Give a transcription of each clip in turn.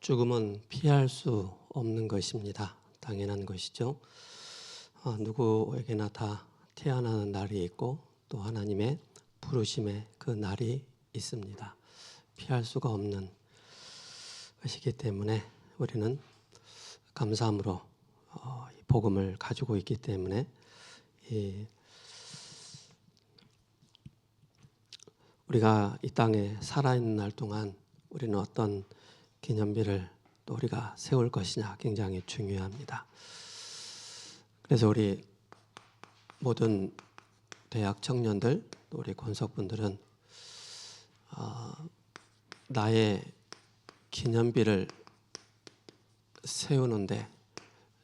죽음은 피할 수 없는 것입니다. 당연한 것이죠. 누구에게나 다 태어나는 날이 있고 또 하나님의 부르심의 그 날이 있습니다. 피할 수가 없는 것이기 때문에 우리는 감사함으로 이 복음을 가지고 있기 때문에 우리가 이 땅에 살아있는 날 동안 우리는 어떤 기념비를 또 우리가 세울 것이냐 굉장히 중요합니다. 그래서 우리 모든 대학 청년들 또 우리 권석분들은 나의 기념비를 세우는데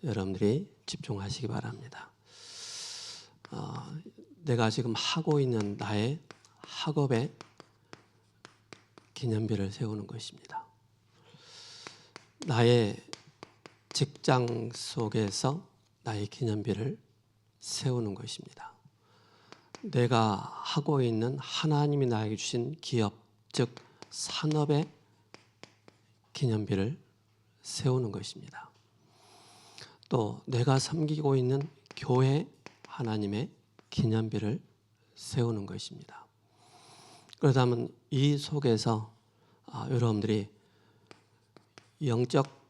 여러분들이 집중하시기 바랍니다. 내가 지금 하고 있는 나의 학업의 기념비를 세우는 것입니다. 나의 직장 속에서 나의 기념비를 세우는 것입니다. 내가 하고 있는 하나님이 나에게 주신 기업, 즉 산업의 기념비를 세우는 것입니다. 또 내가 섬기고 있는 교회 하나님의 기념비를 세우는 것입니다. 그렇다면 이 속에서 여러분들이 영적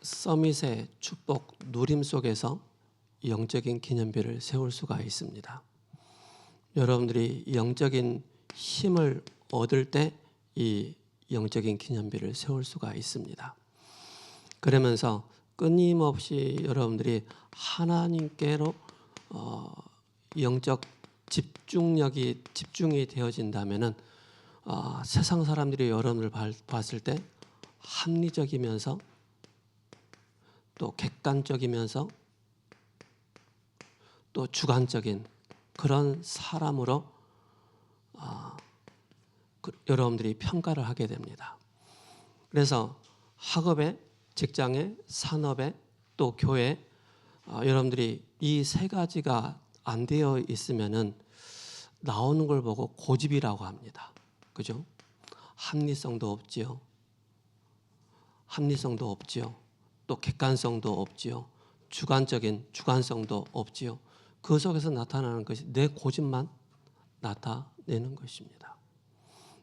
서밋의 축복 누림 속에서 영적인 기념비를 세울 수가 있습니다. 여러분들이 영적인 힘을 얻을 때 이 영적인 기념비를 세울 수가 있습니다. 그러면서 끊임없이 여러분들이 하나님께로 영적 집중이 되어진다면은 세상 사람들이 여러분을 봤을 때 합리적이면서 또 객관적이면서 또 주관적인 그런 사람으로 여러분들이 평가를 하게 됩니다. 그래서 학업에, 직장에, 산업에 또 교회 여러분들이 이 세 가지가 안 되어 있으면은 나오는 걸 보고 고집이라고 합니다. 그죠? 합리성도 없지요. 합리성도 없지요. 또 객관성도 없지요. 주관성도 없지요. 그 속에서 나타나는 것이 내 고집만 나타내는 것입니다.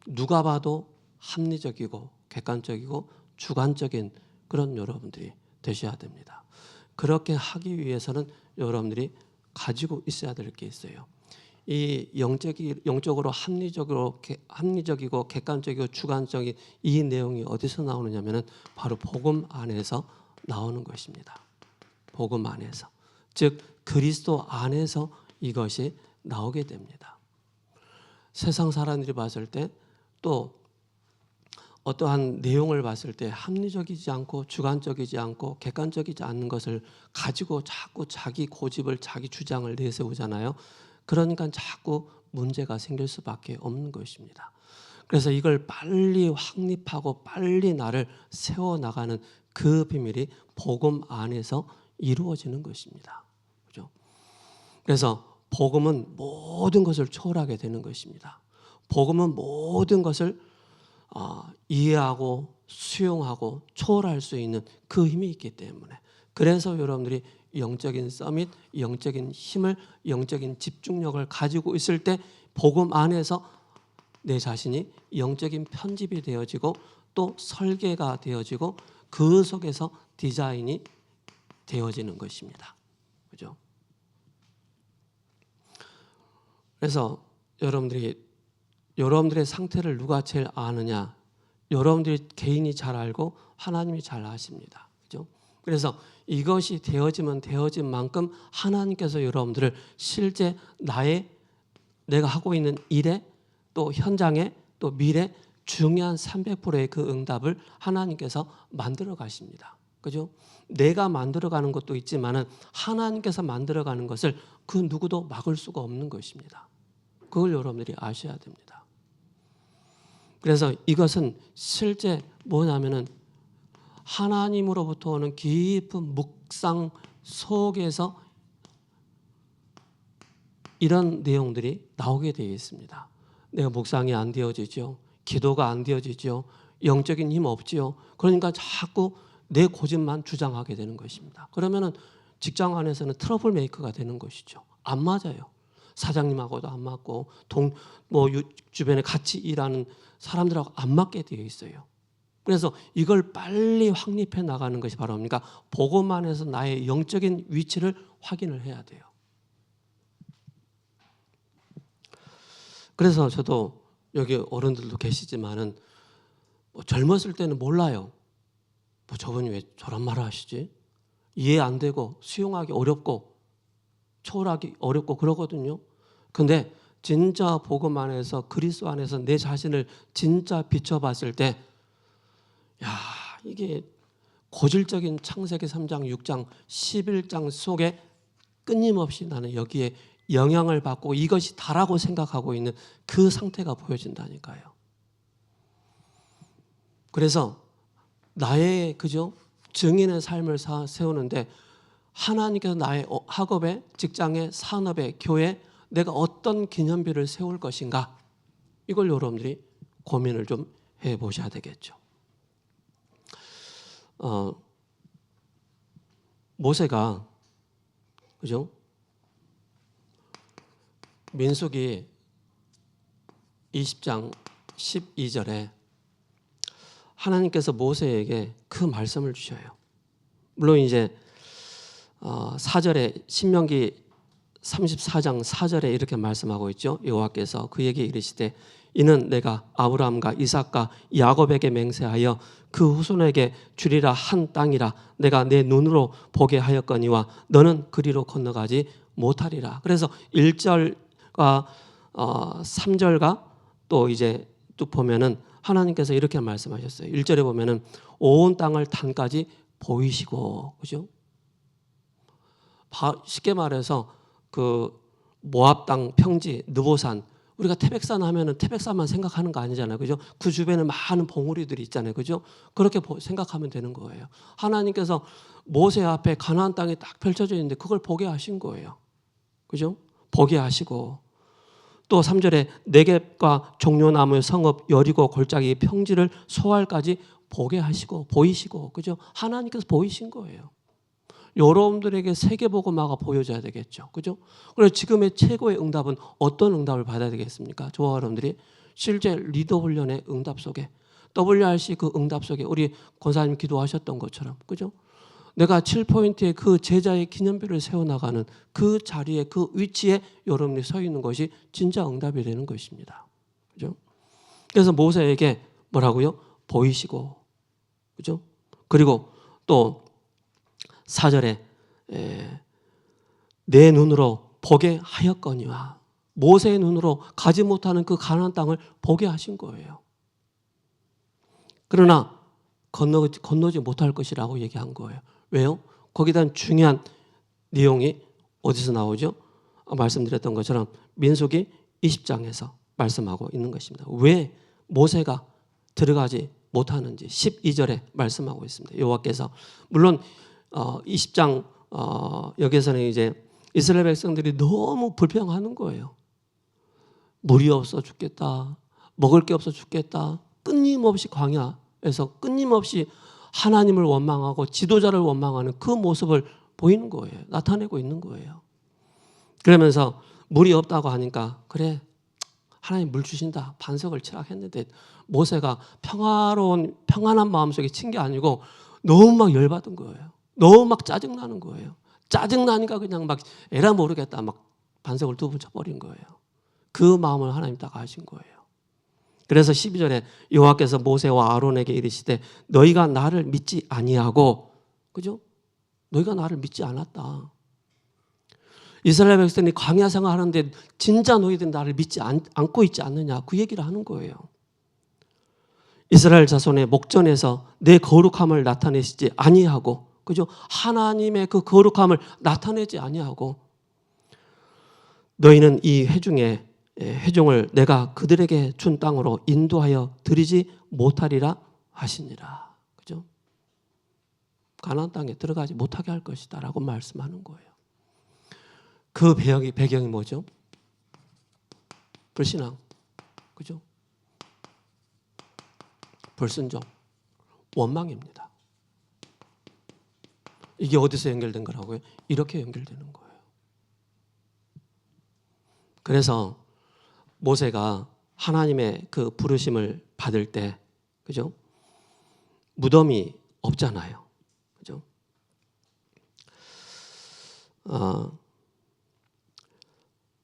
누가 봐도 합리적이고 객관적이고 주관적인 그런 여러분들이 되셔야 됩니다. 그렇게 하기 위해서는 여러분들이 가지고 있어야 될 게 있어요. 이 영적으로 합리적이고 객관적이고 주관적인 이 내용이 어디서 나오느냐면은 바로 복음 안에서 나오는 것입니다. 복음 안에서, 즉 그리스도 안에서 이것이 나오게 됩니다. 세상 사람들이 봤을 때 또 어떠한 내용을 봤을 때 합리적이지 않고 주관적이지 않고 객관적이지 않은 것을 가지고 자꾸 자기 고집을 자기 주장을 내세우잖아요. 그러니까 자꾸 문제가 생길 수밖에 없는 것입니다. 그래서 이걸 빨리 확립하고 빨리 나를 세워나가는 그 비밀이 복음 안에서 이루어지는 것입니다. 그죠? 그래서 복음은 모든 것을 초월하게 되는 것입니다. 복음은 모든 것을 이해하고 수용하고 초월할 수 있는 그 힘이 있기 때문에 그래서 여러분들이 영적인 서밋, 영적인 힘을, 영적인 집중력을 가지고 있을 때 복음 안에서 내 자신이 영적인 편집이 되어지고 또 설계가 되어지고 그 속에서 디자인이 되어지는 것입니다. 그죠? 그래서 여러분들의 상태를 누가 제일 아느냐? 여러분들이 개인이 잘 알고 하나님이 잘 아십니다. 그죠? 그래서 이것이 되어지면 되어진 만큼 하나님께서 여러분들을 실제 내가 하고 있는 일에 또 현장에 또 미래 중요한 300%의 그 응답을 하나님께서 만들어 가십니다. 그죠? 내가 만들어 가는 것도 있지만은 하나님께서 만들어 가는 것을 그 누구도 막을 수가 없는 것입니다. 그걸 여러분들이 아셔야 됩니다. 그래서 이것은 실제 뭐냐면은 하나님으로부터 오는 깊은 묵상 속에서 이런 내용들이 나오게 되어 있습니다. 내가 묵상이 안 되어지죠. 기도가 안 되어지죠. 영적인 힘 없지요. 그러니까 자꾸 내 고집만 주장하게 되는 것입니다. 그러면은 직장 안에서는 트러블 메이커가 되는 것이죠. 안 맞아요. 사장님하고도 안 맞고 주변에 같이 일하는 사람들하고 안 맞게 되어 있어요. 그래서 이걸 빨리 확립해 나가는 것이 바로 뭡니까? 보고만 해서 나의 영적인 위치를 확인을 해야 돼요. 그래서 저도 여기 어른들도 계시지만은 젊었을 때는 몰라요. 저분이 왜 저런 말을 하시지? 이해 안 되고 수용하기 어렵고 초월하기 어렵고 그러거든요. 근데 진짜 복음 안에서 그리스도 안에서 내 자신을 진짜 비춰봤을 때 야, 이게 고질적인 창세기 3장, 6장, 11장 속에 끊임없이 나는 여기에 영향을 받고 이것이 다라고 생각하고 있는 그 상태가 보여진다니까요. 그래서 나의 증인의 삶을 세우는데 하나님께서 나의 학업에, 직장에, 산업에, 교회에 내가 어떤 기념비를 세울 것인가, 이걸 여러분들이 고민을 좀 해보셔야 되겠죠. 모세가 민수기 20장 12절에 하나님께서 모세에게 그 말씀을 주셔요. 물론 이제 4절에 신명기 34장 4절에 이렇게 말씀하고 있죠. 여호와께서 그에게 이르시되 이는 내가 아브라함과 이삭과 야곱에게 맹세하여 그 후손에게 주리라 한 땅이라 내가 내 눈으로 보게 하였거니와 너는 그리로 건너가지 못하리라. 그래서 1절과 3절과 또 이제 쭉 보면은 하나님께서 이렇게 말씀하셨어요. 1절에 보면은 온 땅을 단까지 보이시고, 그죠? 쉽게 말해서 그 모압 땅 평지 느보산, 우리가 태백산 하면은 태백산만 생각하는 거 아니잖아요, 그죠? 그 주변에 많은 봉우리들이 있잖아요, 그죠? 그렇게 생각하면 되는 거예요. 하나님께서 모세 앞에 가나안 땅이 딱 펼쳐져 있는데 그걸 보게 하신 거예요, 그죠? 보게 하시고 또 3절에 네겝과 종려나무의 성읍 여리고 골짜기 평지를 소알까지 보게 하시고 보이시고, 그죠? 하나님께서 보이신 거예요. 여러분들에게 세계복음화가 보여져야 되겠죠, 그죠? 그래서 지금의 최고의 응답은 어떤 응답을 받아야 되겠습니까? 저와 여러분들이 실제 리더 훈련의 응답 속에, WRC 그 응답 속에 우리 권사님 기도하셨던 것처럼, 그죠? 내가 7포인트의 그 제자의 기념비를 세워나가는 그 자리에, 그 위치에 여러분이 서 있는 것이 진짜 응답이 되는 것입니다, 그죠? 그래서 모세에게 뭐라고요? 보이시고, 그죠? 그리고 또 4절에 내 눈으로 보게 하였거니와, 모세의 눈으로 가지 못하는 그 가나안 땅을 보게 하신 거예요. 그러나 건너지 못할 것이라고 얘기한 거예요. 왜요? 거기에 대한 중요한 내용이 어디서 나오죠? 말씀드렸던 것처럼 민수기 20장에서 말씀하고 있는 것입니다. 왜 모세가 들어가지 못하는지 12절에 말씀하고 있습니다. 여호와께서 물론 20장 여기에서는 이제 이스라엘 백성들이 너무 불평하는 거예요. 물이 없어 죽겠다, 먹을 게 없어 죽겠다, 끊임없이 광야에서 끊임없이 하나님을 원망하고 지도자를 원망하는 그 모습을 보이는 거예요. 나타내고 있는 거예요. 그러면서 물이 없다고 하니까 그래, 하나님 물 주신다, 반석을 치라 했는데 모세가 평안한 마음속에 친 게 아니고 너무 막 열받은 거예요. 너무 막 짜증나는 거예요. 짜증나니까 그냥 막 에라 모르겠다, 막 반석을 2번 쳐버린 거예요. 그 마음을 하나님 딱 아신 거예요. 그래서 12절에 여호와께서 모세와 아론에게 이르시되 너희가 나를 믿지 아니하고, 그죠? 너희가 나를 믿지 않았다. 이스라엘 백성이 광야 생활하는데 진짜 너희들이 나를 믿지 않고 있지 않느냐, 그 얘기를 하는 거예요. 이스라엘 자손의 목전에서 내 거룩함을 나타내시지 아니하고, 그죠? 하나님의 그 거룩함을 나타내지 아니하고 너희는 이 회중을 내가 그들에게 준 땅으로 인도하여 드리지 못하리라 하시니라, 그죠? 가나안 땅에 들어가지 못하게 할 것이다라고 말씀하는 거예요. 그 배경이 뭐죠? 불신앙, 그죠? 불순종, 원망입니다. 이게 어디서 연결된 거라고요? 이렇게 연결되는 거예요. 그래서 모세가 하나님의 그 부르심을 받을 때, 그죠? 무덤이 없잖아요. 그죠?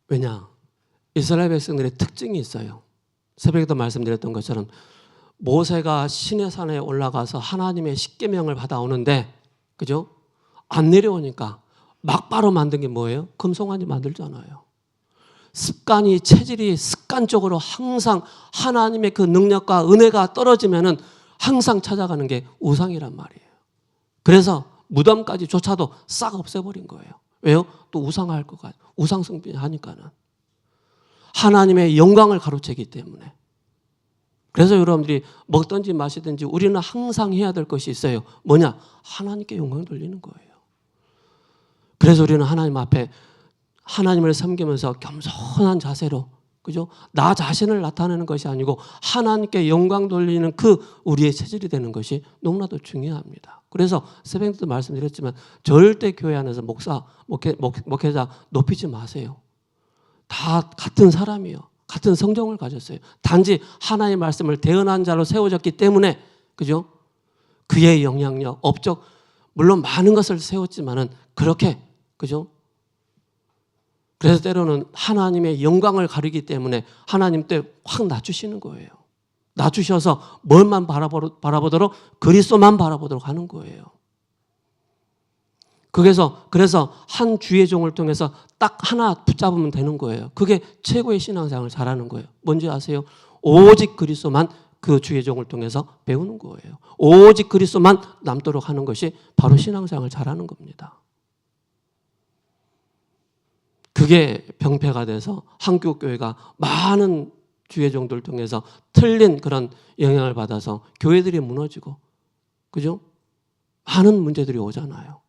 왜냐? 이스라엘 백성들의 특징이 있어요. 새벽에도 말씀드렸던 것처럼 모세가 시내산에 올라가서 하나님의 십계명을 받아오는데, 그죠? 안 내려오니까 막바로 만든 게 뭐예요? 금송아지 만들잖아요. 습관이, 체질이 습관적으로 항상 하나님의 그 능력과 은혜가 떨어지면은 항상 찾아가는 게 우상이란 말이에요. 그래서 무덤까지조차도 싹 없애버린 거예요. 왜요? 또 우상할 것 같아요. 우상숭배 하니까는. 하나님의 영광을 가로채기 때문에. 그래서 여러분들이 먹든지 마시든지 우리는 항상 해야 될 것이 있어요. 뭐냐? 하나님께 영광 돌리는 거예요. 그래서 우리는 하나님 앞에 하나님을 섬기면서 겸손한 자세로, 그죠? 나 자신을 나타내는 것이 아니고 하나님께 영광 돌리는 그 우리의 체질이 되는 것이 너무나도 중요합니다. 그래서 새벽 때도 말씀드렸지만 절대 교회 안에서 목회자 높이지 마세요. 다 같은 사람이에요. 같은 성정을 가졌어요. 단지 하나님의 말씀을 대언한 자로 세워졌기 때문에, 그죠? 그의 영향력, 업적, 물론 많은 것을 세웠지만은 그렇게, 그죠? 그래서 때로는 하나님의 영광을 가리기 때문에 하나님 때 확 낮추시는 거예요. 낮추셔서 뭘만 바라보도록, 그리스도만 바라보도록 하는 거예요. 그래서 한 주의 종을 통해서 딱 하나 붙잡으면 되는 거예요. 그게 최고의 신앙생활을 잘하는 거예요. 뭔지 아세요? 오직 그리스도만 그 주의 종을 통해서 배우는 거예요. 오직 그리스도만 남도록 하는 것이 바로 신앙생활을 잘하는 겁니다. 그게 병폐가 돼서 한국교회가 많은 주의 종들 통해서 틀린 그런 영향을 받아서 교회들이 무너지고, 그죠? 많은 문제들이 오잖아요.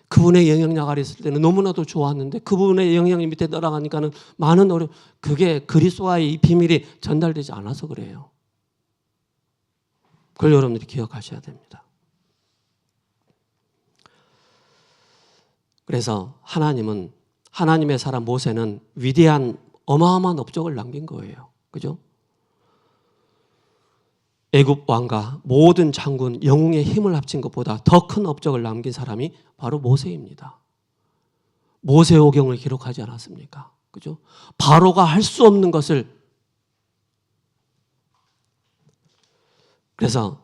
그분의 영향력 아래 있을 때는 너무나도 좋았는데 그분의 영향력 밑에 따라가니까는 많은 어려움, 그게 그리스도와의 이 비밀이 전달되지 않아서 그래요. 그걸 여러분들이 기억하셔야 됩니다. 그래서 하나님은, 하나님의 사람 모세는 위대한 어마어마한 업적을 남긴 거예요. 그죠? 애굽 왕과 모든 장군, 영웅의 힘을 합친 것보다 더 큰 업적을 남긴 사람이 바로 모세입니다. 모세오경을 기록하지 않았습니까? 그죠? 바로가 할 수 없는 것을, 그래서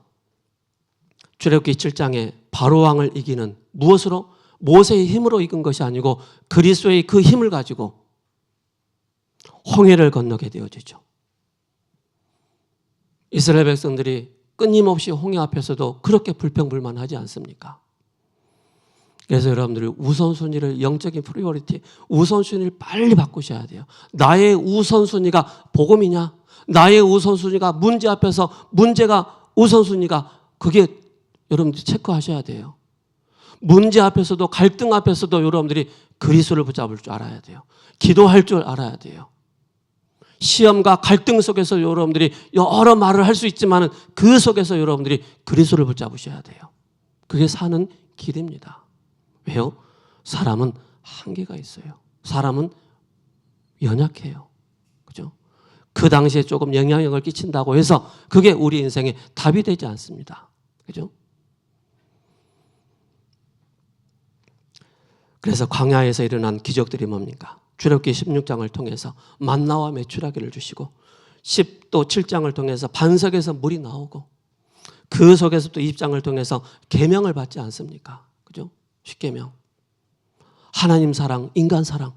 출애굽기 7장에 바로 왕을 이기는, 무엇으로? 모세의 힘으로 이긴 것이 아니고 그리스도의 그 힘을 가지고 홍해를 건너게 되어지죠. 이스라엘 백성들이 끊임없이 홍해 앞에서도 그렇게 불평불만하지 않습니까? 그래서 여러분들이 우선순위를, 영적인 프리오리티, 우선순위를 빨리 바꾸셔야 돼요. 나의 우선순위가 복음이냐? 나의 우선순위가 문제 앞에서, 문제가 우선순위가, 그게 여러분들이 체크하셔야 돼요. 문제 앞에서도, 갈등 앞에서도 여러분들이 그리스도를 붙잡을 줄 알아야 돼요. 기도할 줄 알아야 돼요. 시험과 갈등 속에서 여러분들이 여러 말을 할 수 있지만 그 속에서 여러분들이 그리스도를 붙잡으셔야 돼요. 그게 사는 길입니다. 왜요? 사람은 한계가 있어요. 사람은 연약해요. 그죠? 그 당시에 조금 영향력을 끼친다고 해서 그게 우리 인생의 답이 되지 않습니다. 그죠? 그래서 광야에서 일어난 기적들이 뭡니까? 출애굽기 16장을 통해서 만나와 메추라기를 주시고 10도 7장을 통해서 반석에서 물이 나오고 그 속에서 또 20장을 통해서 계명을 받지 않습니까? 그죠? 십계명. 하나님 사랑, 인간 사랑.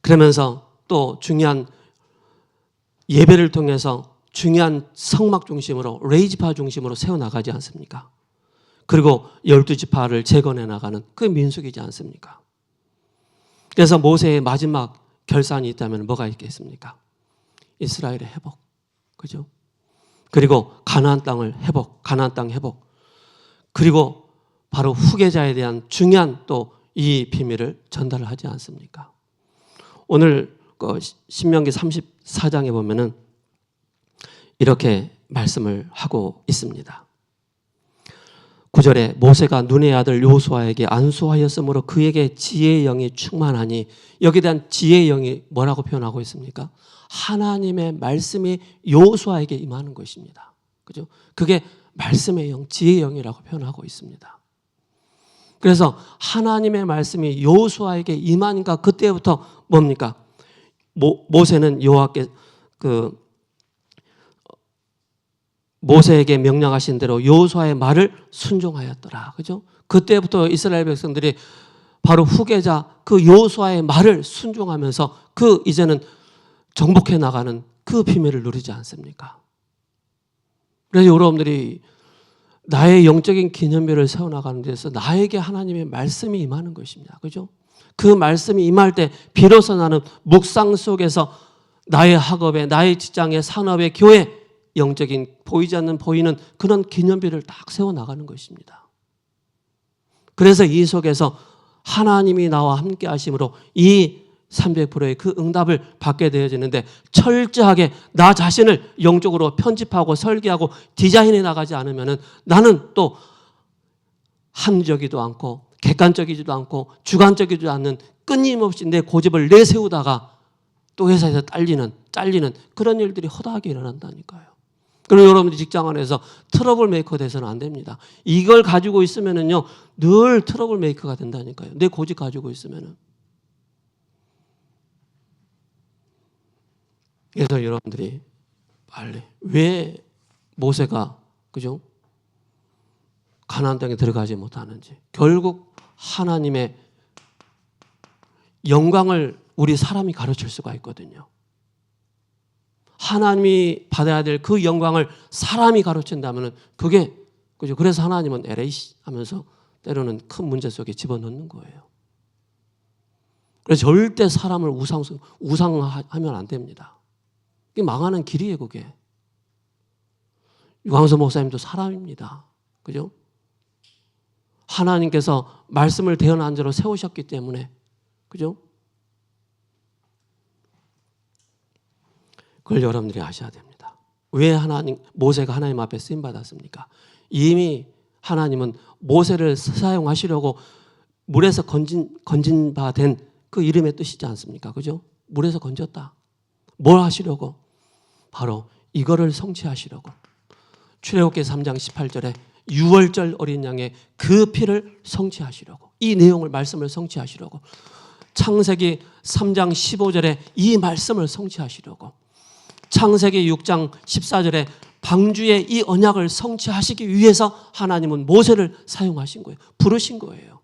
그러면서 또 중요한 예배를 통해서 중요한 성막 중심으로, 레이지파 중심으로 세워나가지 않습니까? 그리고 12지파를 재건해 나가는 그 민숙이지 않습니까? 그래서 모세의 마지막 결산이 있다면 뭐가 있겠습니까? 이스라엘의 회복. 그죠? 그리고 가나안 땅을 회복, 가나안 땅 회복. 그리고 바로 후계자에 대한 중요한 또 이 비밀을 전달을 하지 않습니까? 오늘 신명기 34장에 보면은 이렇게 말씀을 하고 있습니다. 9절에 모세가 눈의 아들 여호수아에게 안수하였으므로 그에게 지혜의 영이 충만하니, 여기에 대한 지혜의 영이 뭐라고 표현하고 있습니까? 하나님의 말씀이 여호수아에게 임하는 것입니다. 그죠? 그게 말씀의 영, 지혜의 영이라고 표현하고 있습니다. 그래서 하나님의 말씀이 여호수아에게 임하니까 그때부터 뭡니까? 모세는 여호와께 모세에게 명령하신 대로 여호수아의 말을 순종하였더라. 그죠? 그때부터 이스라엘 백성들이 바로 후계자 그 여호수아의 말을 순종하면서 이제는 정복해 나가는 그 비밀을 누리지 않습니까? 그래서 여러분들이 나의 영적인 기념비를 세워나가는 데서 나에게 하나님의 말씀이 임하는 것입니다. 그죠? 그 말씀이 임할 때 비로소 나는 묵상 속에서 나의 학업에, 나의 직장에, 산업에, 교회, 영적인 보이지 않는 보이는 그런 기념비를 딱 세워나가는 것입니다. 그래서 이 속에서 하나님이 나와 함께 하심으로 이 300%의 그 응답을 받게 되어지는데, 철저하게 나 자신을 영적으로 편집하고 설계하고 디자인해 나가지 않으면 나는 또 합리적이지도 않고 객관적이지도 않고 주관적이지도 않는 끊임없이 내 고집을 내세우다가 또 회사에서 잘리는 그런 일들이 허다하게 일어난다니까요. 그리고 여러분들 직장 안에서 트러블 메이커 돼서는 안 됩니다. 이걸 가지고 있으면은요 늘 트러블 메이커가 된다니까요. 내 고집 가지고 있으면은. 그래서 여러분들이 빨리 왜 모세가 그죠? 가나안 땅에 들어가지 못하는지, 결국 하나님의 영광을 우리 사람이 가르칠 수가 있거든요. 하나님이 받아야 될 그 영광을 사람이 가르친다면 그게 그죠? 그래서 하나님은 에레이시 하면서 때로는 큰 문제 속에 집어넣는 거예요. 그래서 절대 사람을 우상하면 안 됩니다. 이게 망하는 길이에요, 그게. 유광수 목사님도 사람입니다. 그죠? 하나님께서 말씀을 대언한 자로 세우셨기 때문에, 그죠? 그걸 여러분들이 아셔야 됩니다. 왜 모세가 하나님 앞에 쓰임 받았습니까? 이미 하나님은 모세를 사용하시려고 물에서 건진 바 된 그 이름의 뜻이지 않습니까? 그죠? 물에서 건졌다. 뭘 하시려고? 바로 이거를 성취하시려고. 출애굽기 3장 18절에 유월절 어린 양의 그 피를 성취하시려고, 이 내용을 말씀을 성취하시려고, 창세기 3장 15절에 이 말씀을 성취하시려고, 창세기 6장 14절에 방주의 이 언약을 성취하시기 위해서 하나님은 모세를 사용하신 거예요. 부르신 거예요.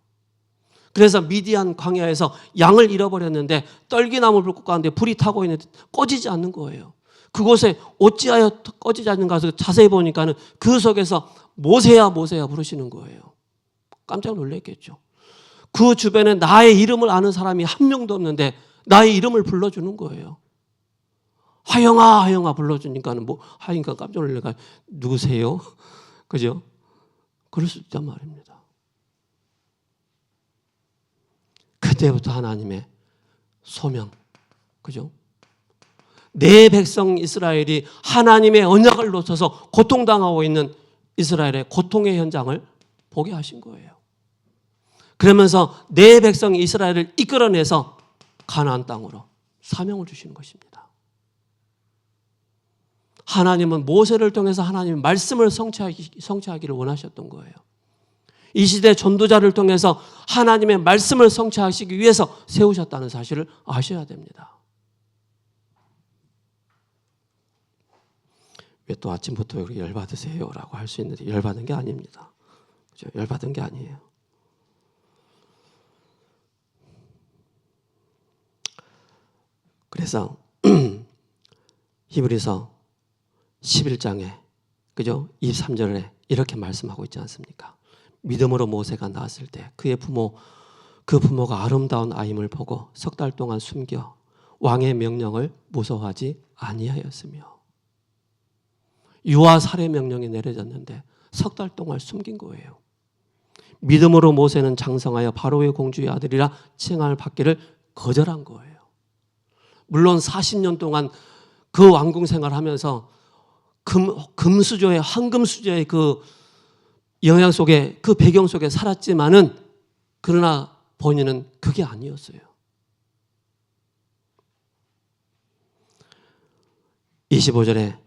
그래서 미디안 광야에서 양을 잃어버렸는데 떨기나무 불꽃 가운데 불이 타고 있는데 꺼지지 않는 거예요. 그곳에 어찌하여 꺼지지 않는가 해서 자세히 보니까는 그 속에서 모세야 모세야 부르시는 거예요. 깜짝 놀랐겠죠. 그 주변에 나의 이름을 아는 사람이 한 명도 없는데 나의 이름을 불러주는 거예요. 하영아 하영아 불러주니까는 하영이가 깜짝 놀래가 누구세요? 그죠? 그럴 수 있단 말입니다. 그때부터 하나님의 소명, 그죠? 내 백성 이스라엘이 하나님의 언약을 놓쳐서 고통당하고 있는 이스라엘의 고통의 현장을 보게 하신 거예요. 그러면서 내 백성 이스라엘을 이끌어내서 가나안 땅으로 사명을 주시는 것입니다. 하나님은 모세를 통해서 하나님의 말씀을 성취하기를 원하셨던 거예요. 이 시대 전도자를 통해서 하나님의 말씀을 성취하시기 위해서 세우셨다는 사실을 아셔야 됩니다. 왜 또 아침부터 이렇게 열받으세요? 라고 할 수 있는데 열받은 게 아닙니다. 그죠? 열받은 게 아니에요. 그래서 히브리서 11장에 그죠? 23절에 이렇게 말씀하고 있지 않습니까? 믿음으로 모세가 낳았을 때 그 부모가 아름다운 아임을 보고 석 달 동안 숨겨 왕의 명령을 무서워하지 아니하였으며, 유아 살해 명령이 내려졌는데 석 달 동안 숨긴 거예요. 믿음으로 모세는 장성하여 바로의 공주의 아들이라 칭함을 받기를 거절한 거예요. 물론 40년 동안 그 왕궁 생활하면서 금수저의 황금수저의 그 영향 속에 그 배경 속에 살았지만은 그러나 본인은 그게 아니었어요. 25절에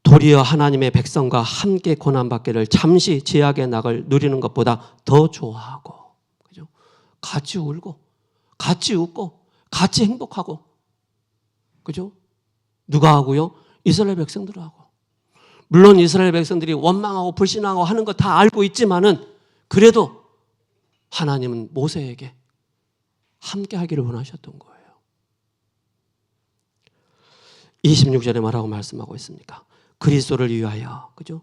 도리어 하나님의 백성과 함께 고난받기를 잠시 죄악의 낙을 누리는 것보다 더 좋아하고, 그죠? 같이 울고, 같이 웃고, 같이 행복하고, 그죠? 누가 하고요? 이스라엘 백성들하고. 물론 이스라엘 백성들이 원망하고 불신하고 하는 거 다 알고 있지만은 그래도 하나님은 모세에게 함께 하기를 원하셨던 거예요. 26절에 뭐라고 말씀하고 있습니까? 그리스도를 위하여, 그죠?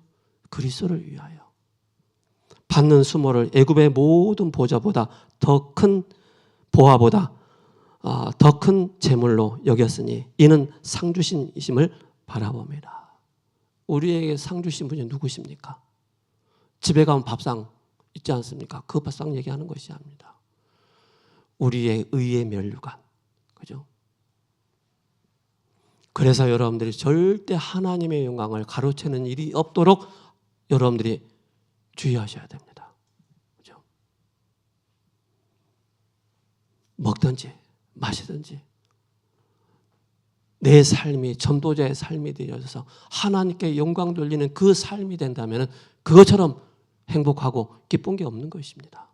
그리스도를 위하여 받는 수모를 애굽의 모든 보좌보다 더 큰 보화보다 더 큰 재물로 여겼으니 이는 상 주신 이심을 바라봅니다. 우리에게 상 주신 분이 누구십니까? 집에 가면 밥상 있지 않습니까? 그 밥상 얘기하는 것이 아닙니다. 우리의 의의 면류관, 그죠? 그래서 여러분들이 절대 하나님의 영광을 가로채는 일이 없도록 여러분들이 주의하셔야 됩니다. 그죠? 먹든지 마시든지 내 삶이 전도자의 삶이 되어서 하나님께 영광 돌리는 그 삶이 된다면 그것처럼 행복하고 기쁜 게 없는 것입니다.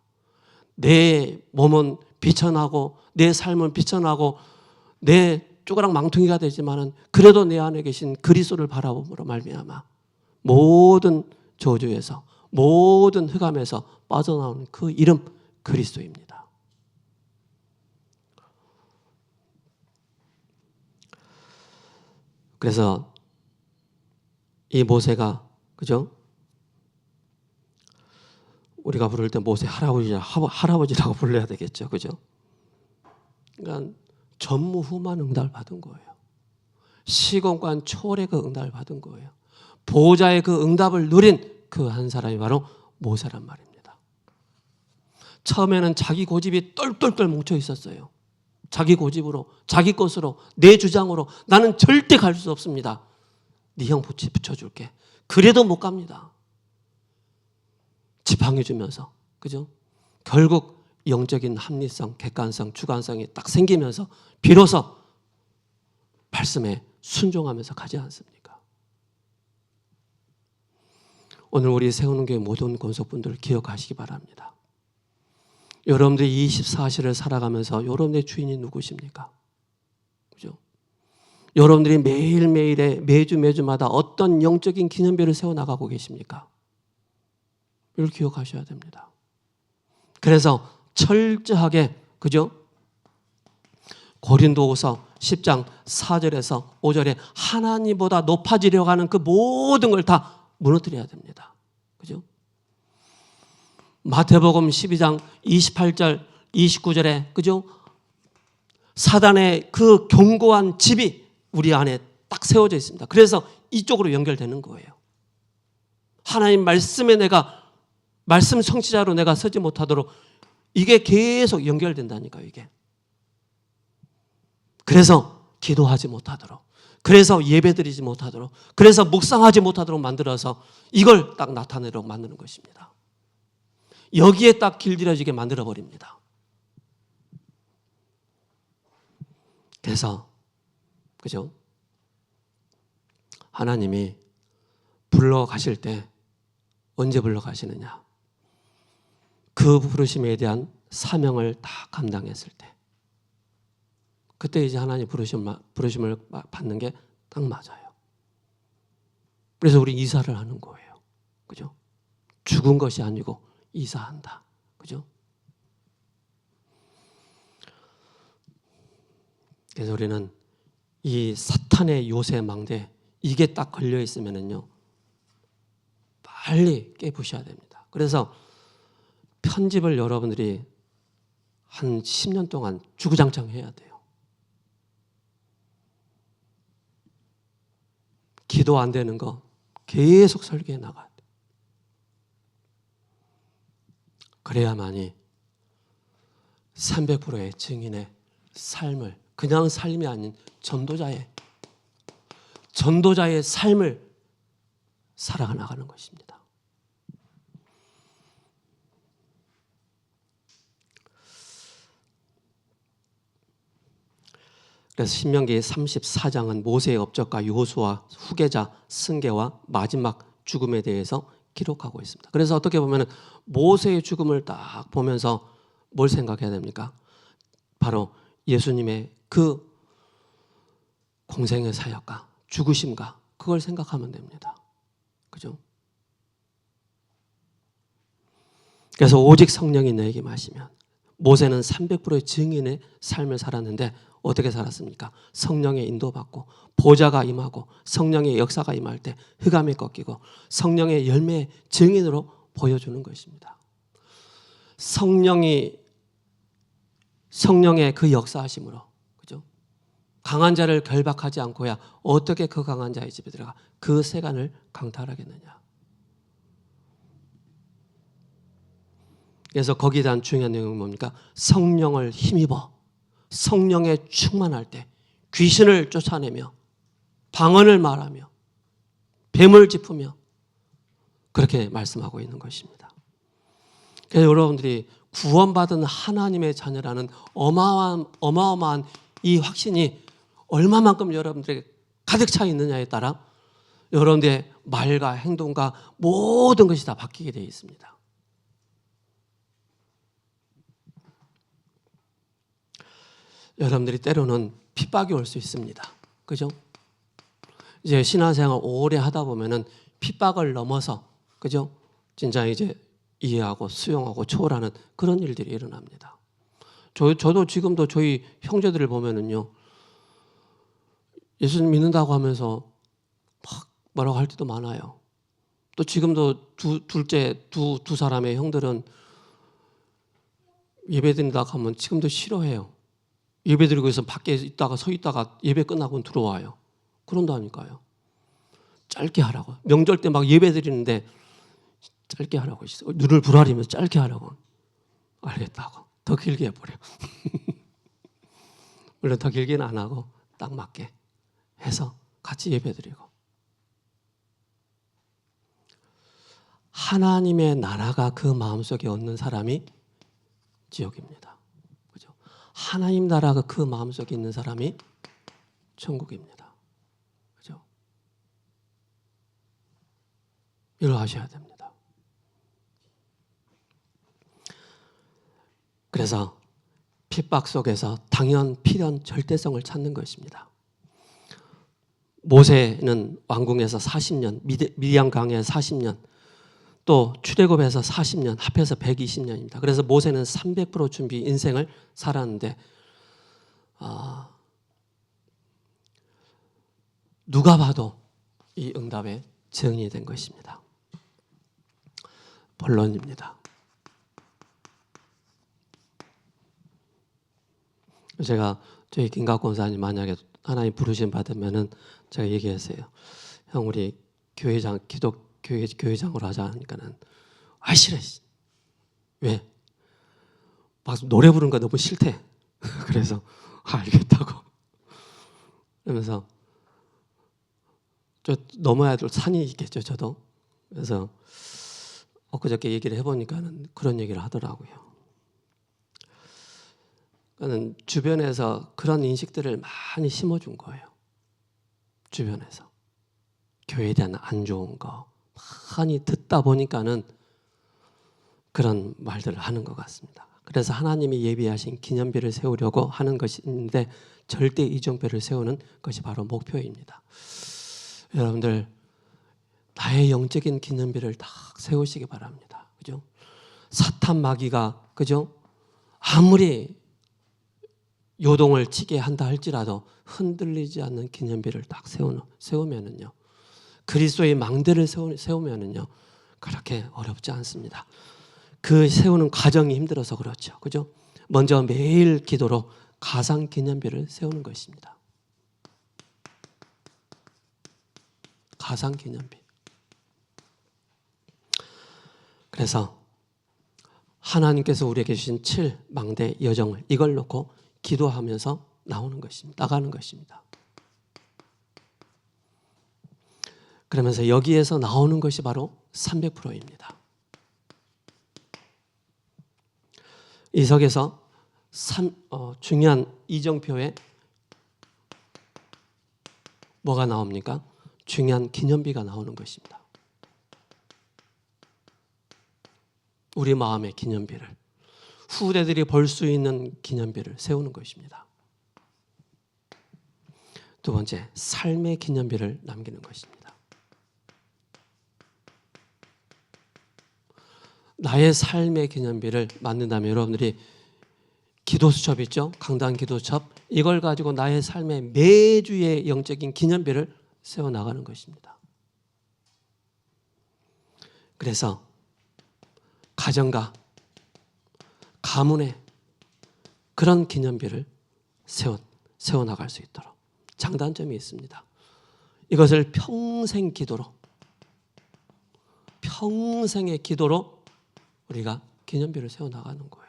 내 몸은 비천하고 내 삶은 비천하고 내 쪼그락 망퉁이가 되지만은 그래도 내 안에 계신 그리스도를 바라봄으로 말미암아 모든 저주에서 모든 흑암에서 빠져나오는 그 이름 그리스도입니다. 그래서 이 모세가, 그죠? 우리가 부를 때 모세 할아버지라고 불러야 되겠죠, 그죠? 그러니까 전무후무한 응답을 받은 거예요. 시공간 초월의 그 응답을 받은 거예요. 보호자의 그 응답을 누린 그 한 사람이 바로 모세란 말입니다. 처음에는 자기 고집이 똘똘똘 뭉쳐 있었어요. 자기 고집으로, 자기 것으로, 내 주장으로 나는 절대 갈 수 없습니다. 네 형 붙여줄게. 그래도 못 갑니다. 지팡이 주면서, 그죠? 결국 영적인 합리성, 객관성, 주관성이 딱 생기면서 비로소 말씀에 순종하면서 가지 않습니까? 오늘 우리 세우는 교회 모든 권속분들 기억하시기 바랍니다. 여러분들이 24시를 살아가면서 여러분의 주인이 누구십니까? 그죠? 여러분들이 매일매일에 매주마다 어떤 영적인 기념비를 세워나가고 계십니까? 이걸 기억하셔야 됩니다. 그래서 철저하게, 그죠? 고린도후서 10장 4절에서 5절에 하나님보다 높아지려고 하는 그 모든 걸 다 무너뜨려야 됩니다. 그죠? 마태복음 12장 28절 29절에, 그죠? 사단의 그 견고한 집이 우리 안에 딱 세워져 있습니다. 그래서 이쪽으로 연결되는 거예요. 하나님 말씀에 내가 말씀 성취자로 내가 서지 못하도록 이게 계속 연결된다니까요, 이게. 그래서 기도하지 못하도록, 그래서 예배드리지 못하도록, 그래서 묵상하지 못하도록 만들어서 이걸 딱 나타내도록 만드는 것입니다. 여기에 딱 길들여지게 만들어버립니다. 그래서, 그죠? 하나님이 불러가실 때 언제 불러가시느냐? 그 부르심에 대한 사명을 다 감당했을 때, 그때 이제 하나님 부르심을 받는 게 딱 맞아요. 그래서 우리 이사를 하는 거예요. 그죠? 죽은 것이 아니고 이사한다. 그죠? 그래서 우리는 이 사탄의 요새 망대, 이게 딱 걸려 있으면은요, 빨리 깨부셔야 됩니다. 그래서 편집을 여러분들이 한 10년 동안 주구장창 해야 돼요. 기도 안 되는 거 계속 설계해 나가야 돼요. 그래야만이 300%의 증인의 삶을, 그냥 삶이 아닌 전도자의 삶을 살아나가는 것입니다. 그래서 신명기 34장은 모세의 업적과 여호수아 후계자 승계와 마지막 죽음에 대해서 기록하고 있습니다. 그래서 어떻게 보면 모세의 죽음을 딱 보면서 뭘 생각해야 됩니까? 바로 예수님의 그 공생의 사역과 죽으심과 그걸 생각하면 됩니다. 그죠? 그래서 오직 성령이 너에게 임하시면, 모세는 300%의 증인의 삶을 살았는데 어떻게 살았습니까? 성령의 인도받고 보좌가 임하고 성령의 역사가 임할 때 흑암이 꺾이고 성령의 열매의 증인으로 보여주는 것입니다. 성령의 그 역사하심으로, 그죠? 강한 자를 결박하지 않고야 어떻게 그 강한 자의 집에 들어가 그 세간을 강탈하겠느냐. 그래서 거기에 대한 중요한 내용은 뭡니까? 성령을 힘입어 성령에 충만할 때 귀신을 쫓아내며 방언을 말하며 뱀을 짚으며 그렇게 말씀하고 있는 것입니다. 그래서 여러분들이 구원받은 하나님의 자녀라는 어마어마한 이 확신이 얼마만큼 여러분들에게 가득 차 있느냐에 따라 여러분들의 말과 행동과 모든 것이 다 바뀌게 되어 있습니다. 여러분들이 때로는 핍박이 올 수 있습니다. 그죠? 이제 신앙생활 오래 하다 보면은 핍박을 넘어서, 그죠? 진짜 이제 이해하고 수용하고 초월하는 그런 일들이 일어납니다. 저도 지금도 저희 형제들을 보면은요, 예수님 믿는다고 하면서 막 뭐라고 할 때도 많아요. 또 지금도 두 사람의 형들은 예배 드린다고 하면 지금도 싫어해요. 예배 드리고 있으면 밖에 서 있다가 예배 끝나고 들어와요. 그런다니까요. 짧게 하라고. 명절 때 막 예배 드리는데 짧게 하라고 있어요. 눈을 부라리면서 짧게 하라고. 알겠다고. 더 길게 해버려. 물론 더 길게는 안 하고 딱 맞게 해서 같이 예배 드리고. 하나님의 나라가 그 마음속에 없는 사람이 지옥입니다. 그죠? 하나님 나라가 그 마음속에 있는 사람이 천국입니다. 그죠? 이걸 아셔야 됩니다. 그래서 핍박 속에서 당연, 필연, 절대성을 찾는 것입니다. 모세는 왕궁에서 40년, 미디안 강에 40년, 또 출애굽에서 40년, 합해서 120년입니다. 그래서 모세는 300% 준비 인생을 살았는데 누가 봐도 이 응답에 증인이 된 것입니다. 본론입니다. 제가 저희 김각 권사님 만약에 하나님 부르심 받으면은 제가 얘기했어요. 형 우리 교회장 교회장으로 하자 하니까는 싫어. 왜? 막 노래 부르는 거 너무 싫대. 그래서 알겠다고. 그러면서 저 넘어야 될 산이 있겠죠, 저도. 그래서 엊그저께 얘기를 해보니까는 그런 얘기를 하더라고요. 그러니까 주변에서 그런 인식들을 많이 심어준 거예요. 주변에서 교회에 대한 안 좋은 거 많이 듣다 보니까는 그런 말들을 하는 것 같습니다. 그래서 하나님이 예비하신 기념비를 세우려고 하는 것인데 절대 이정표를 세우는 것이 바로 목표입니다. 여러분들 나의 영적인 기념비를 딱 세우시기 바랍니다. 그죠? 사탄 마귀가 그죠? 아무리 요동을 치게 한다 할지라도 흔들리지 않는 기념비를 딱 세우면은요. 그리스도의 망대를 세우면은요. 그렇게 어렵지 않습니다. 그 세우는 과정이 힘들어서 그렇죠. 그죠? 먼저 매일 기도로 가상 기념비를 세우는 것입니다. 가상 기념비. 그래서 하나님께서 우리에게 주신 7망대 여정을 이걸 놓고 기도하면서 나가는 것입니다. 그러면서 여기에서 나오는 것이 바로 300%입니다. 이 석에서 중요한 이정표에 뭐가 나옵니까? 중요한 기념비가 나오는 것입니다. 우리 마음의 기념비를, 후대들이 볼 수 있는 기념비를 세우는 것입니다. 두 번째, 삶의 기념비를 남기는 것입니다. 나의 삶의 기념비를 만든다면 여러분들이 기도수첩 있죠? 강단 기도수첩. 이걸 가지고 나의 삶의 매주의 영적인 기념비를 세워나가는 것입니다. 그래서 가정과 가문의 그런 기념비를 세워나갈 수 있도록 장단점이 있습니다. 이것을 평생 기도로, 평생의 기도로 우리가 기념비를 세워나가는 거예요.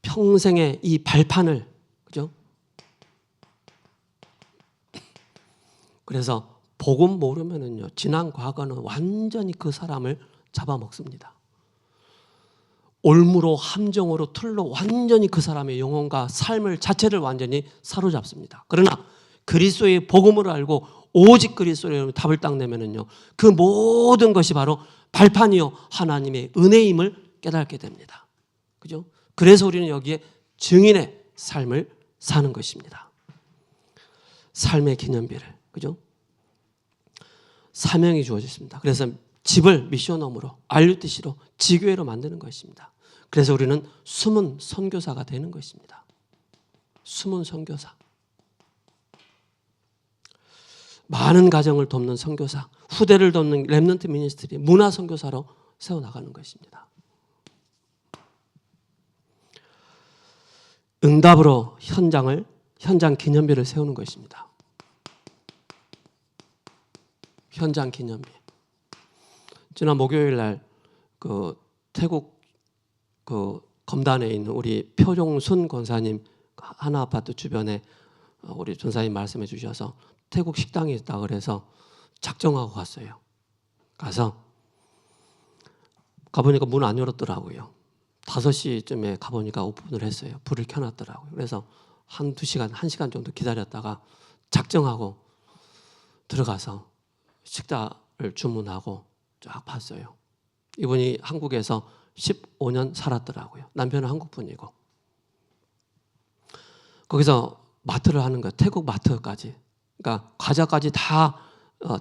평생의 이 발판을, 그죠? 그래서 복음 모르면은요, 지난 과거는 완전히 그 사람을 잡아먹습니다. 올무로, 함정으로, 틀로 완전히 그 사람의 영혼과 삶을 자체를 완전히 사로잡습니다. 그러나 그리스도의 복음을 알고 오직 그리스도의 답을 딱 내면은요, 그 모든 것이 바로 발판이요 하나님의 은혜임을 깨닫게 됩니다. 그죠? 그래서 우리는 여기에 증인의 삶을 사는 것입니다. 삶의 기념비를, 그죠? 사명이 주어졌습니다. 그래서 집을 미션홈으로, RUTC로, 지교회로 만드는 것입니다. 그래서 우리는 숨은 선교사가 되는 것입니다. 숨은 선교사. 많은 가정을 돕는 선교사, 후대를 돕는 렘넌트 미니스트리, 문화 선교사로 세워나가는 것입니다. 응답으로 현장 기념비를 세우는 것입니다. 현장 기념비. 지난 목요일 날 태국 검단에 있는 우리 표종순 권사님 하나 아파트 주변에 우리 전사님 말씀해 주셔서 태국 식당이 있다 그래서 작정하고 갔어요. 가보니까 문 안 열었더라고요. 5시쯤에 가보니까 오픈을 했어요. 불을 켜놨더라고요. 그래서 한두 시간, 1시간 정도 기다렸다가 작정하고 들어가서 식사를 주문하고 쫙 봤어요. 이분이 한국에서 15년 살았더라고요. 남편은 한국분이고. 거기서 마트를 하는 거예요. 태국 마트까지. 그러니까 과자까지 다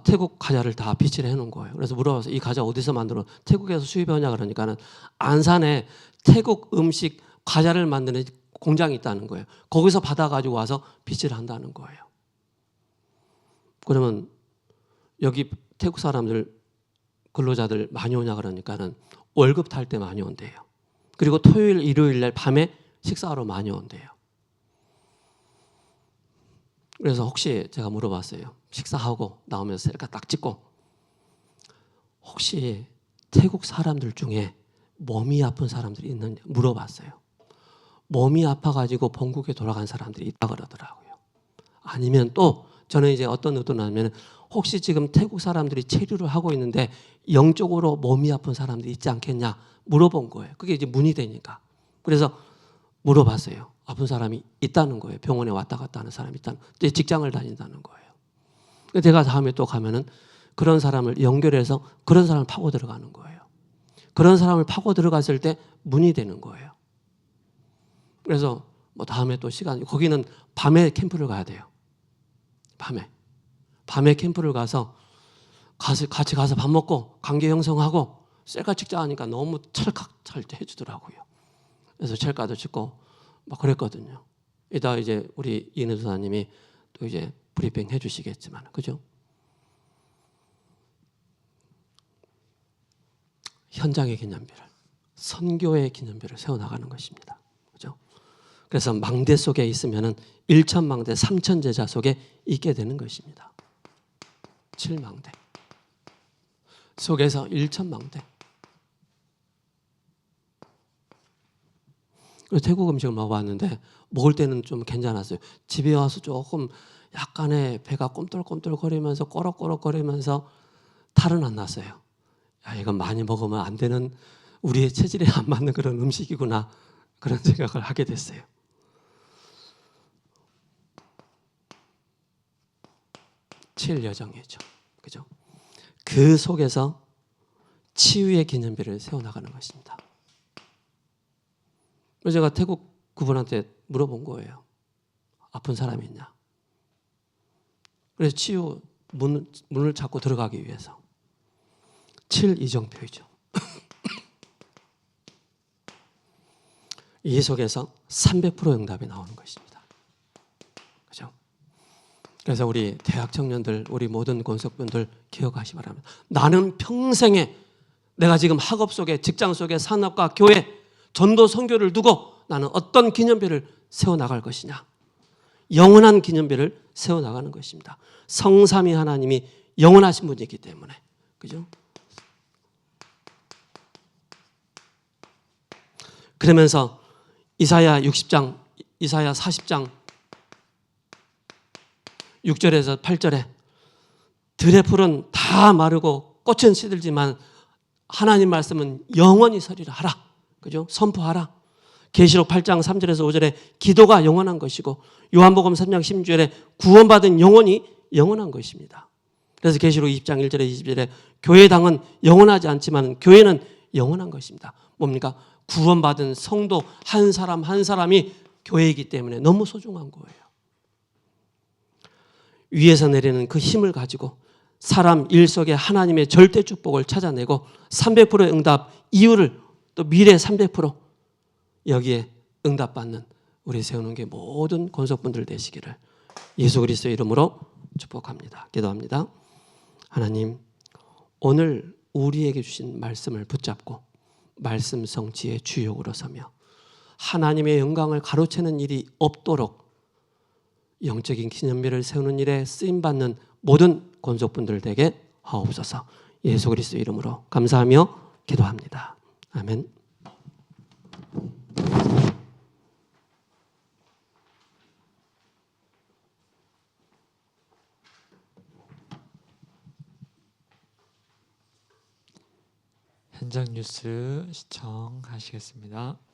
태국 과자를 다 비치를 해놓은 거예요. 그래서 물어봐서 이 과자 어디서 만들어? 태국에서 수입하냐 그러니까는 안산에 태국 음식 과자를 만드는 공장이 있다는 거예요. 거기서 받아가지고 와서 비치를 한다는 거예요. 그러면 여기 태국 사람들 근로자들 많이 오냐 그러니까는 월급 탈 때 많이 온대요. 그리고 토요일, 일요일 날 밤에 식사하러 많이 온대요. 그래서 혹시 제가 물어봤어요. 식사하고 나오면서 셀카 딱 찍고 혹시 태국 사람들 중에 몸이 아픈 사람들이 있는지 물어봤어요. 몸이 아파가지고 본국에 돌아간 사람들이 있다 그러더라고요. 아니면 또 저는 이제 어떤 의도냐면 혹시 지금 태국 사람들이 체류를 하고 있는데 영적으로 몸이 아픈 사람들이 있지 않겠냐 물어본 거예요. 그게 이제 문의 되니까. 그래서 물어봤어요. 아픈 사람이 있다는 거예요. 병원에 왔다 갔다 하는 사람이 있다는 거예요. 직장을 다닌다는 거예요. 제가 다음에 또 가면은 그런 사람을 연결해서 그런 사람을 파고 들어가는 거예요. 그런 사람을 파고 들어갔을 때 문의 되는 거예요. 그래서 뭐 다음에 또 거기는 밤에 캠프를 가야 돼요. 밤에 캠프를 가서 같이 가서 밥 먹고 관계 형성하고 셀카 찍자 하니까 너무 찰칵 해주더라고요. 그래서 셀카도 찍고 막 그랬거든요. 이따 이제 우리 이은혜 전사님이 또 이제 브리핑 해주시겠지만, 그죠? 현장의 기념비를, 선교의 기념비를 세워나가는 것입니다. 그죠? 그래서 망대 속에 있으면은 1천 망대, 3천 제자 속에 있게 되는 것입니다. 7망대 속에서 1천 망대. 그래서 태국 음식을 먹어봤는데 먹을 때는 좀 괜찮았어요. 집에 와서 조금 약간의 배가 꼼떨꼼떨거리면서 꼬럭꼬럭거리면서 탈은 안 났어요. 야, 이건 많이 먹으면 안 되는, 우리의 체질에 안 맞는 그런 음식이구나, 그런 생각을 하게 됐어요. 칠 여정이죠. 그죠? 그 속에서 치유의 기념비를 세워나가는 것입니다. 그래서 제가 태국 그분한테 물어본 거예요. 아픈 사람이 있냐? 그래서 치유 문을 찾고 들어가기 위해서 7 이정표이죠. 이 속에서 300% 응답이 나오는 것입니다. 그죠? 그래서 우리 대학 청년들, 우리 모든 권석분들 기억하시 바랍니다. 나는 평생에 내가 지금 학업 속에, 직장 속에, 산업과 교회, 전도 선교를 두고 나는 어떤 기념비를 세워나갈 것이냐. 영원한 기념비를 세워나가는 것입니다. 성삼위 하나님이 영원하신 분이기 때문에. 그죠? 그러면서 이사야 60장, 이사야 40장 6절에서 8절에 들의 풀은 다 마르고 꽃은 시들지만 하나님 말씀은 영원히 서리라 하라. 그죠? 선포하라. 계시록 8장 3절에서 5절에 기도가 영원한 것이고 요한복음 3장 16절에 구원받은 영혼이 영원한 것입니다. 그래서 계시록 20장 1절에 20절에 교회당은 영원하지 않지만 교회는 영원한 것입니다. 뭡니까? 구원받은 성도 한 사람 한 사람이 교회이기 때문에 너무 소중한 거예요. 위에서 내리는 그 힘을 가지고 사람 일 속에 하나님의 절대 축복을 찾아내고 300%의 응답 이유를 또 미래 300% 여기에 응답받는 우리 세우는 게 모든 권속분들 되시기를 예수 그리스도의 이름으로 축복합니다. 기도합니다. 하나님, 오늘 우리에게 주신 말씀을 붙잡고 말씀 성취의 주역으로 서며 하나님의 영광을 가로채는 일이 없도록 영적인 기념비를 세우는 일에 쓰임받는 모든 권속분들 되게 하옵소서. 예수 그리스도 이름으로 감사하며 기도합니다. 아멘. 현장 뉴스 시청하시겠습니다.